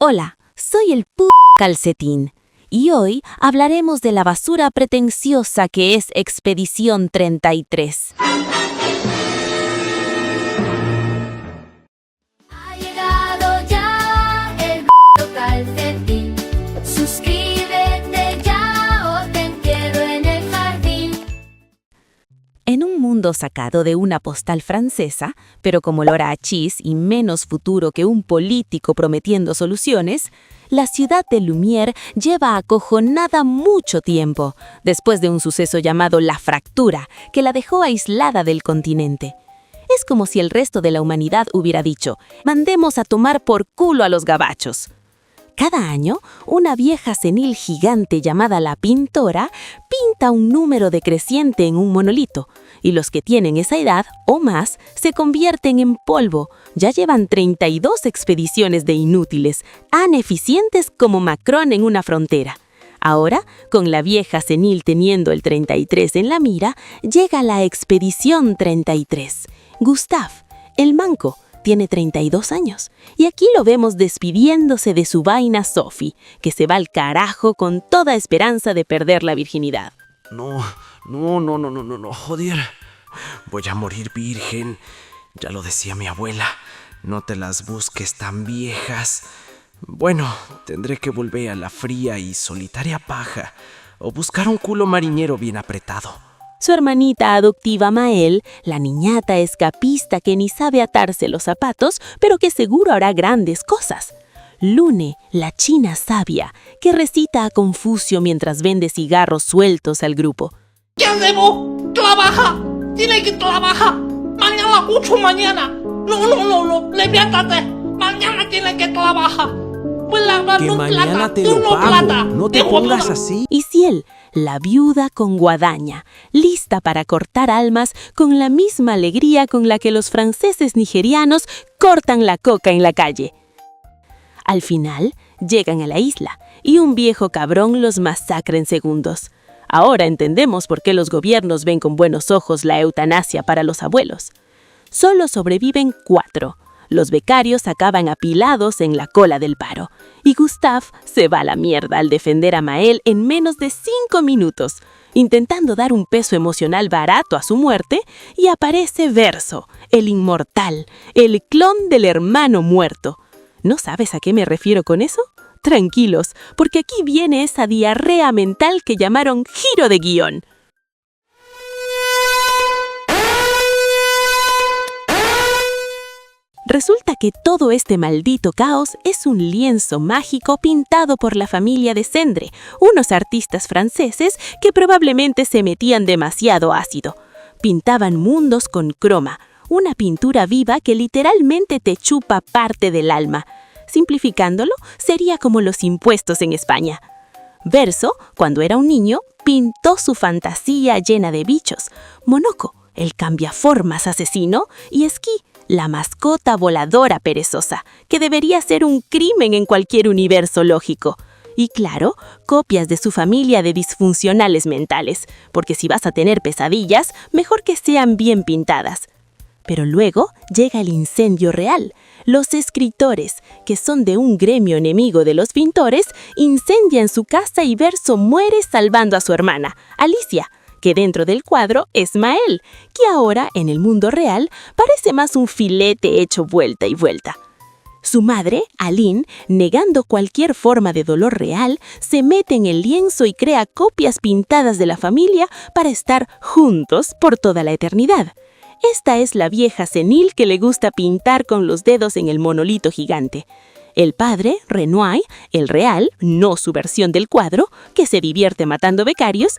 Hola, soy el calcetín y hoy hablaremos de la basura pretenciosa que es Expedición 33. Ha llegado ya el calcetín. Suscríbete ya o te entierro en el jardín. En un mundo sacado de una postal francesa, pero como olor a hachís y menos futuro que un político prometiendo soluciones, la ciudad de Lumière lleva acojonada mucho tiempo, después de un suceso llamado la fractura, que la dejó aislada del continente. Es como si el resto de la humanidad hubiera dicho, mandemos a tomar por culo a los gabachos. Cada año, una vieja senil gigante llamada la Pintora pinta un número decreciente en un monolito, y los que tienen esa edad o más se convierten en polvo. Ya llevan 32 expediciones de inútiles, tan eficientes como Macron en una frontera. Ahora, con la vieja senil teniendo el 33 en la mira, llega la Expedición 33. Gustave, el manco, tiene 32 años, y aquí lo vemos despidiéndose de su vaina Sophie, que se va al carajo con toda esperanza de perder la virginidad. No, joder. Voy a morir virgen. Ya lo decía mi abuela, no te las busques tan viejas. Bueno, tendré que volver a la fría y solitaria paja, o buscar un culo mariñero bien apretado. Su hermanita adoptiva Maëlle, la niñata escapista que ni sabe atarse los zapatos, pero que seguro hará grandes cosas. Lune, la china sabia, que recita a Confucio mientras vende cigarros sueltos al grupo. Ya debo, trabaja, tiene que trabajar. Mañana, mucho mañana. No, levántate. Mañana tiene que trabajar. Que mañana te lo pago, no te pongas así. Y Ciel, la viuda con guadaña, lista para cortar almas con la misma alegría con la que los franceses nigerianos cortan la coca en la calle. Al final, llegan a la isla y un viejo cabrón los masacra en segundos. Ahora entendemos por qué los gobiernos ven con buenos ojos la eutanasia para los abuelos. Solo sobreviven 4. Los becarios acaban apilados en la cola del paro, y Gustave se va a la mierda al defender a Maëlle en menos de 5 minutos, intentando dar un peso emocional barato a su muerte, y aparece Verso, el inmortal, el clon del hermano muerto. ¿No sabes a qué me refiero con eso? Tranquilos, porque aquí viene esa diarrea mental que llamaron giro de guión. Resulta que todo este maldito caos es un lienzo mágico pintado por la familia de Cendre, unos artistas franceses que probablemente se metían demasiado ácido. Pintaban mundos con croma, una pintura viva que literalmente te chupa parte del alma. Simplificándolo, sería como los impuestos en España. Verso, cuando era un niño, pintó su fantasía llena de bichos, Monoco, el cambiaformas asesino, y Esquí, la mascota voladora perezosa, que debería ser un crimen en cualquier universo lógico. Y claro, copias de su familia de disfuncionales mentales, porque si vas a tener pesadillas, mejor que sean bien pintadas. Pero luego llega el incendio real. Los escritores, que son de un gremio enemigo de los pintores, incendian su casa y Verso muere salvando a su hermana, Alicia, que dentro del cuadro es Maëlle, que ahora, en el mundo real, parece más un filete hecho vuelta y vuelta. Su madre, Aline, negando cualquier forma de dolor real, se mete en el lienzo y crea copias pintadas de la familia para estar juntos por toda la eternidad. Esta es la vieja senil que le gusta pintar con los dedos en el monolito gigante. El padre, Renoir, el real, no su versión del cuadro, que se divierte matando becarios,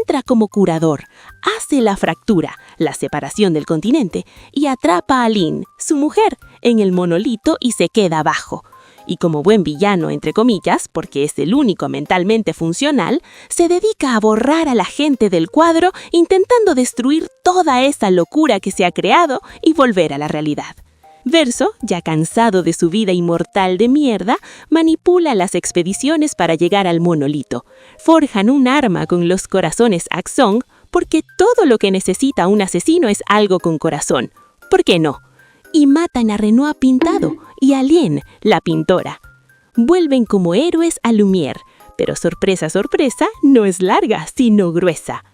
entra como curador, hace la fractura, la separación del continente, y atrapa a Aline, su mujer, en el monolito y se queda abajo. Y como buen villano, entre comillas, porque es el único mentalmente funcional, se dedica a borrar a la gente del cuadro intentando destruir toda esa locura que se ha creado y volver a la realidad. Verso, ya cansado de su vida inmortal de mierda, manipula las expediciones para llegar al monolito. Forjan un arma con los corazones Axon, porque todo lo que necesita un asesino es algo con corazón. ¿Por qué no? Y matan a Renoir pintado y a Lien, la pintora. vuelven como héroes a Lumière, pero sorpresa, sorpresa, no es larga, sino gruesa.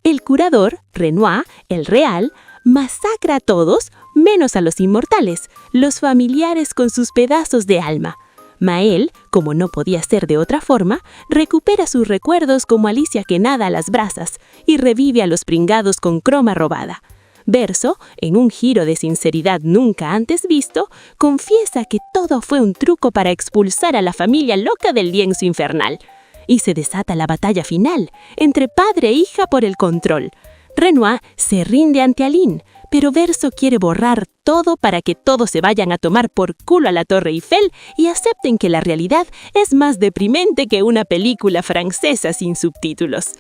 El curador, Renoir, el real, masacra a todos, menos a los inmortales, los familiares con sus pedazos de alma. Maël, como no podía ser de otra forma, recupera sus recuerdos como Alicia que nada a las brasas y revive a los pringados con croma robada. Verso, en un giro de sinceridad nunca antes visto, confiesa que todo fue un truco para expulsar a la familia loca del lienzo infernal. Y se desata la batalla final, entre padre e hija por el control. Renoir se rinde ante Aline, pero Verso quiere borrar todo para que todos se vayan a tomar por culo a la Torre Eiffel y acepten que la realidad es más deprimente que una película francesa sin subtítulos.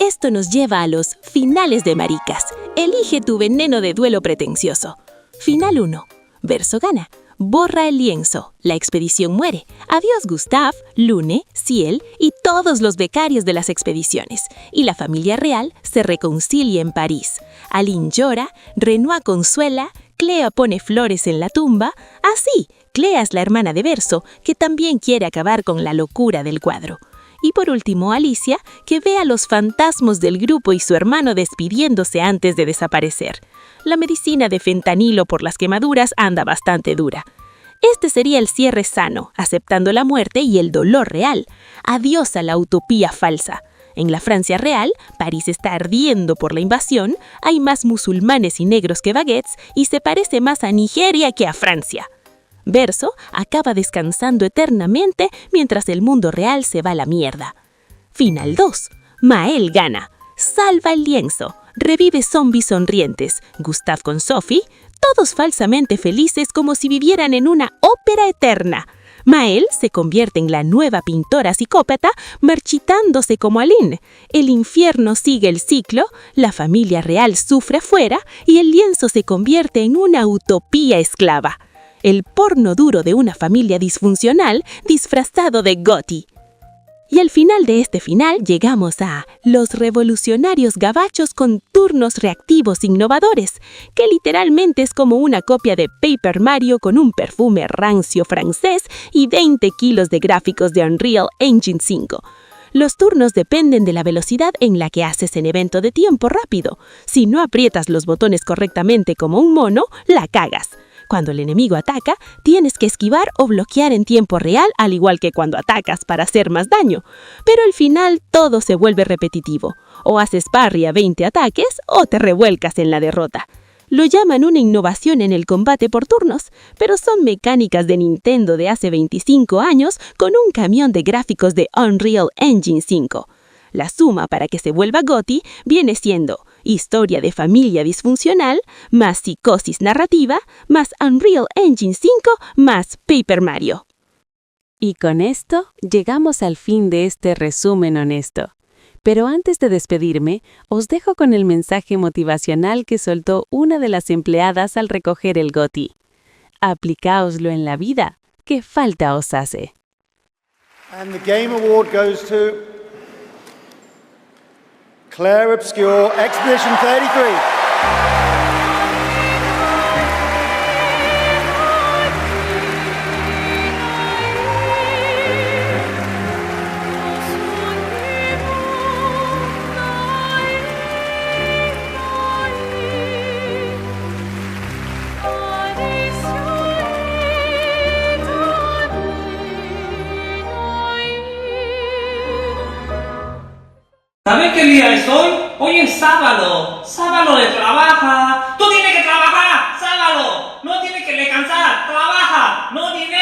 Esto nos lleva a los finales de maricas. Elige tu veneno de duelo pretencioso. Final 1. Verso gana. Borra el lienzo. La expedición muere. Adiós Gustave, Lune, Ciel y todos los becarios de las expediciones. Y la familia real se reconcilia en París. Aline llora, Renoir consuela, Clea pone flores en la tumba. Así, Clea es la hermana de Verso, que también quiere acabar con la locura del cuadro. Y por último, Alicia, que ve a los fantasmas del grupo y su hermano despidiéndose antes de desaparecer. La medicina de fentanilo por las quemaduras anda bastante dura. Este sería el cierre sano, aceptando la muerte y el dolor real. Adiós a la utopía falsa. En la Francia real, París está ardiendo por la invasión, hay más musulmanes y negros que baguettes y se parece más a Nigeria que a Francia. Verso acaba descansando eternamente mientras el mundo real se va a la mierda. Final 2. Maël gana. Salva el lienzo. Revive zombies sonrientes. Gustave con Sophie, todos falsamente felices como si vivieran en una ópera eterna. Maël se convierte en la nueva pintora psicópata, marchitándose como Aline. El infierno sigue el ciclo, la familia real sufre afuera y el lienzo se convierte en una utopía esclava. El porno duro de una familia disfuncional disfrazado de Gotti. Y al final de este final llegamos a los revolucionarios gabachos con turnos reactivos innovadores, que literalmente es como una copia de Paper Mario con un perfume rancio francés y 20 kilos de gráficos de Unreal Engine 5. Los turnos dependen de la velocidad en la que haces el evento de tiempo rápido. Si no aprietas los botones correctamente como un mono, la cagas. Cuando el enemigo ataca, tienes que esquivar o bloquear en tiempo real, al igual que cuando atacas para hacer más daño. Pero al final todo se vuelve repetitivo. O haces parry a 20 ataques o te revuelcas en la derrota. Lo llaman una innovación en el combate por turnos, pero son mecánicas de Nintendo de hace 25 años con un camión de gráficos de Unreal Engine 5. La suma para que se vuelva GOTY viene siendo historia de familia disfuncional, más psicosis narrativa, más Unreal Engine 5, más Paper Mario. Y con esto llegamos al fin de este resumen honesto. Pero antes de despedirme, os dejo con el mensaje motivacional que soltó una de las empleadas al recoger el GOTY. Aplicaoslo en la vida, que falta os hace. And the Game Award goes to Claire Obscure, Expedition 33. ¿Sabes qué día es hoy? Hoy es sábado. Sábado de trabaja. ¡Tú tienes que trabajar! ¡Sábado! No tienes que descansar. ¡Trabaja! ¡No dinero!